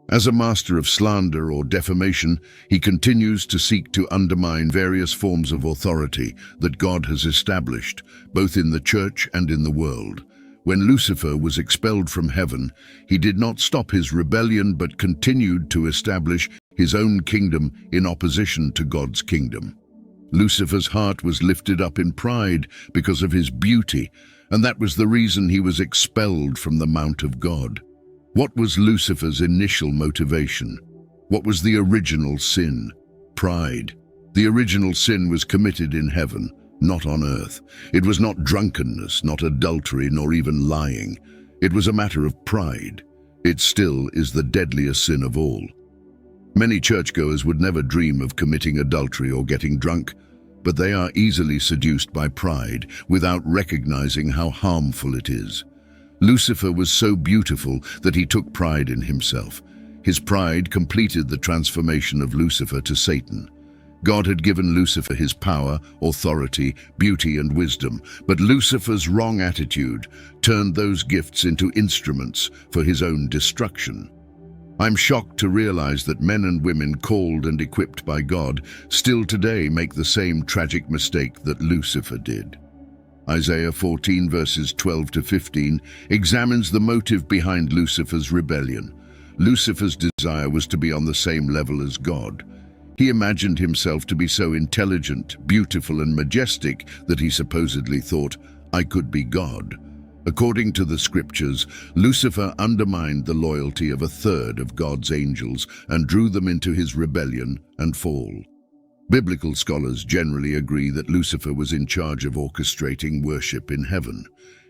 As a master of slander or defamation, he continues to seek to undermine various forms of authority that God has established, both in the church and in the world. When Lucifer was expelled from heaven, he did not stop his rebellion but continued to establish his own kingdom in opposition to God's kingdom. Lucifer's heart was lifted up in pride because of his beauty, and that was the reason he was expelled from the Mount of God. What was Lucifer's initial motivation? What was the original sin? Pride. The original sin was committed in heaven, not on earth. It was not drunkenness, not adultery, nor even lying. It was a matter of pride. It still is the deadliest sin of all. Many churchgoers would never dream of committing adultery or getting drunk, but they are easily seduced by pride without recognizing how harmful it is. Lucifer was so beautiful that he took pride in himself. His pride completed the transformation of Lucifer to Satan. God had given Lucifer his power, authority, beauty, and wisdom, but Lucifer's wrong attitude turned those gifts into instruments for his own destruction. I'm shocked to realize that men and women called and equipped by God still today make the same tragic mistake that Lucifer did. Isaiah 14 verses 12 to 15 examines the motive behind Lucifer's rebellion. Lucifer's desire was to be on the same level as God. He imagined himself to be so intelligent, beautiful, and majestic that he supposedly thought, "I could be God." According to the scriptures, Lucifer undermined the loyalty of a third of God's angels and drew them into his rebellion and fall. Biblical scholars generally agree that Lucifer was in charge of orchestrating worship in heaven.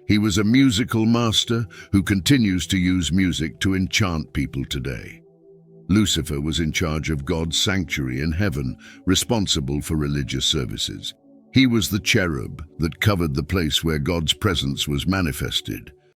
He was a musical master who continues to use music to enchant people today. Lucifer was in charge of God's sanctuary in heaven, responsible for religious services. He was the cherub that covered the place where God's presence was manifested.